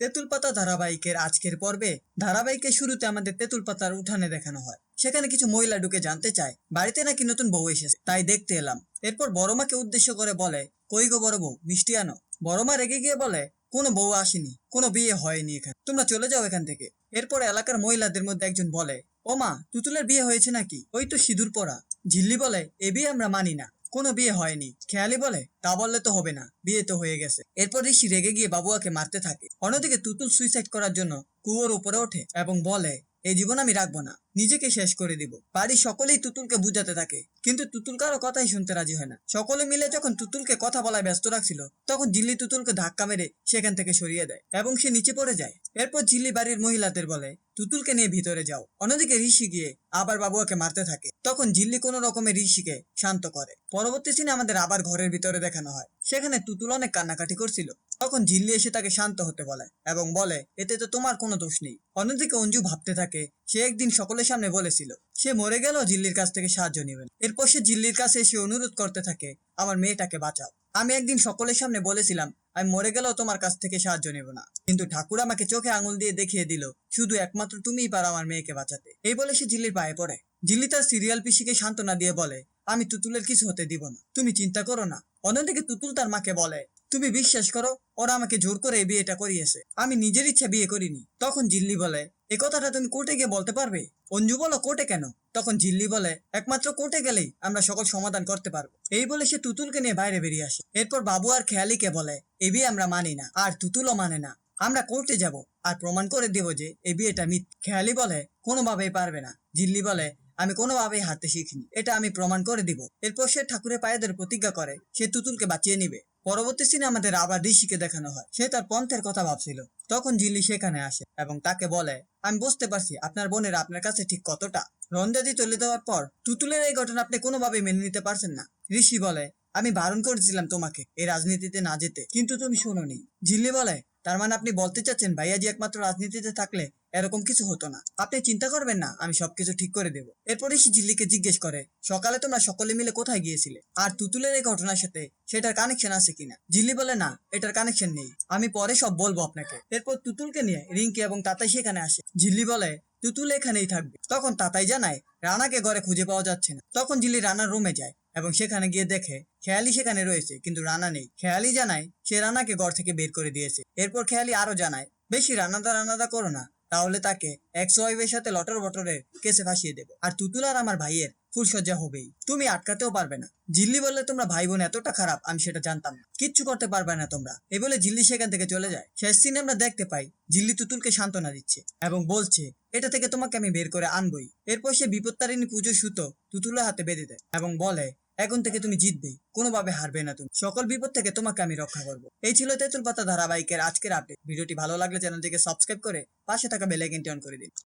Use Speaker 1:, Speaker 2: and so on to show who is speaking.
Speaker 1: তেঁতুল পাতা ধারাবাহিকের আজকের পর্বে ধারাবাহিকের শুরুতে আমাদের তেঁতুল পাতার উঠানে দেখানো হয়। সেখানে কিছু মহিলা ঢুকে জানতে চায় বাড়িতে নাকি নতুন বউ এসেছে, তাই দেখতে এলাম। এরপর বড় মাকে উদ্দেশ্য করে বলে, কই গো বড় বউ, মিষ্টি আনো। বড় মা রেগে গিয়ে বলে, কোনো বউ আসেনি, কোনো বিয়ে হয়নি এখানে, তোমরা চলে যাও এখান থেকে। এরপর এলাকার মহিলাদের মধ্যে একজন বলে, ও মা, তুতুলের বিয়ে হয়েছে নাকি? ওই তো সিঁদুর পরা। ঝিল্লি বলে, এ বিয়ে আমরা মানি না, কোনো বিয়ে হয়নি। খেয়ালি বলে, তা বললে তো হবে না, বিয়ে তো হয়ে গেছে। এরপর ঋষি রেগে গিয়ে বাবুয়াকে মারতে থাকে। অন্যদিকে তুতুল সুইসাইড করার জন্য কুয়োর উপরে ওঠে এবং বলে, এই জীবন আমি রাখবো না, নিজেকে শেষ করে দিব। বাড়ির সকলেই তুতুলকে বুঝাতে থাকে, কিন্তু তুতুল কারো কথাই শুনতে রাজি হয় না। সকলে মিলে যখন তুতুলকে কথা বলায় ব্যস্ত রাখছিল, তখন জিল্লি তুতুলকে ধাক্কা মেরে সেখান থেকে সরিয়ে দেয় এবং সে নিচে পড়ে যায়। এরপর জিল্লি বাড়ির মহিলাদের বলে, তুতুলকে নিয়ে ভিতরে যাও। অন্যদিকে ঋষি গিয়ে আবার বাবুয়াকে মারতে থাকে। তখন জিল্লি কোনো রকমে ঋষিকে শান্ত করে। পরবর্তী সিনে আমাদের আবার ঘরের ভিতরে দেখানো হয়। সেখানে তুতুল অনেক কান্নাকাটি করছিল। তখন জিল্লি এসে তাকে শান্ত হতে বলে এবং বলে, এতে তো তোমার কোনো দোষ নেই। অন্যদিকে অঞ্জু ভাবতে থাকে, সে একদিন সকলের সামনে বলেছিল সে মরে গেল জিল্লির কাছ থেকে সাহায্য নেবেন। এরপর সে জিল্লির কাছে এসে অনুরোধ করতে থাকে, আমার মেয়েটাকে বাঁচাও। আমি একদিন সকলের সামনে বলেছিলাম আমি মরে গেলেও তোমার কাছ থেকে সাহায্য নেব না, কিন্তু ঠাকুর আমাকে চোখে আঙুল দিয়ে দেখিয়ে দিল শুধু একমাত্র তুমিই পারো আমার মেয়েকে বাঁচাতে। এই বলে সে জিল্লির পায়ে পড়ে। জিল্লি তার সিরিয়াল পিসিকে সান্ত্বনা দিয়ে বলে, আমি তুতুলের কিছু হতে দিব না, তুমি চিন্তা করো না। অন্যদিকে তুতুল তার মাকে বলে, তুমি বিশ্বাস করো, ওরা আমাকে জোর করে এই বিয়েটা করিয়েছে, আমি নিজের ইচ্ছা বিয়ে করিনি। তখন জিল্লি বলে, এ কথাটা তুমি কোর্টে গিয়ে বলতে পারবে? অঞ্জু বলো, কোর্টে কেন? তখন জিল্লি বলে, একমাত্র কোর্টে গেলেই আমরা সকল সমাধান করতে পারবো। এই বলে সে তুতুলকে নিয়ে বাইরে বেরিয়ে আসে। এরপর বাবু আর খেয়ালিকে বলে, এই বিয়ে আমরা মানি না, আর তুতুলও মানে না। আমরা কোর্টে যাব আর প্রমাণ করে দেব যে এই বিয়েটা মিথ্যা। খেয়ালি বলে, কোনোভাবেই পারবে না। জিল্লি বলে, আমি কোনোভাবেই হারতে শিখিনি, এটা আমি প্রমাণ করে দিব। এরপর সে ঠাকুরের পায়ে ধরে প্রতিজ্ঞা করে সে তুতুলকে বাঁচিয়ে নিবে। পরবর্তী সিনে আমাদের আবার ঋষিকে দেখানো হয়। সে তার পন্থের কথা ভাবছিল। তখন জিল্লি সেখানে আসে এবং তাকে বলে, আমি বুঝতে পারছি আপনার বোনের আপনার কাছে ঠিক কতটা। রঞ্জাদি চলে যাওয়ার পর তুতুলের এই ঘটনা আপনি কোনোভাবেই মেনে নিতে পারছেন না। ঋষি বলে, আমি বারণ করেছিলাম তোমাকে এই রাজনীতিতে না যেতে, কিন্তু তুমি শোনোনি। জিল্লি বলে, তার মানে আপনি বলতে চাচ্ছেন ভাইয়াজি একমাত্র রাজনীতিতে থাকলে এরকম কিছু হতো না? আপনি চিন্তা করবেন না, আমি সবকিছু ঠিক করে দেবো। এরপর ঋষি জিল্লিকে জিজ্ঞেস করে, সকালে তোমরা সকলে মিলে কোথায় গিয়েছিলে, আর তুতুলের এই ঘটনার সাথে সেটার কানেকশন আছে কিনা? জিল্লি বলে, না, এটার কানেকশন নেই, আমি পরে সব বলবো আপনাকে। এরপর তুতুলকে নিয়ে রিঙ্কি এবং তাতাই সেখানে আসে। জিল্লি বলে, তুতুল এখানেই থাকবে। তখন তাতাই জানায় রানাকে ঘরে খুঁজে পাওয়া যাচ্ছে না। তখন জিল্লি রানার রুমে যায় এবং সেখানে গিয়ে দেখে খেয়ালি সেখানে রয়েছে, কিন্তু রানা নেই। খেয়ালি জানায় সে রানাকে ঘর থেকে বের করে দিয়েছে। এরপর খেয়ালি আরো জানায়, বেশি রানাদা করো না, তাহলে তাকে এক্স ওয়াইফের সাথে লটর বটরের কেসে ফাঁসিয়ে দেবো, আর তুতুল আর আমার ভাইয়ের ফুলসজ্জা হবেই, তুমি আটকাতেও পারবে না। জিল্লি বললে, তোমরা ভাই বোন এতটা খারাপ আমি সেটা জানতাম না, কিচ্ছু করতে পারবে না তোমরা। এই বলে জিল্লি সেখান থেকে চলে যায়। শেষ সিনে আমরা দেখতে পাই জিল্লি তুতুলকে সান্ত্বনা দিচ্ছে এবং বলছে, এটা থেকে তোমাকে আমি বের করে আনবই। এরপর সে বিপত্তারিণী পুজোর সুতো তুতুলের হাতে বেঁধে দেয় এবং বলে, এখন থেকে তুমি জিতবেই, কোনোভাবে হারবে না তুমি, সকল বিপদ থেকে তোমাকে আমি রক্ষা করবো। এই ছিল তেঁতুল পাতা ধারাবাহিকের আজকের আপডেট। ভিডিওটি ভালো লাগলে চ্যানেলটিকে সাবস্ক্রাইব করে পাশে থাকা বেল আইকনটি অন করে দিন।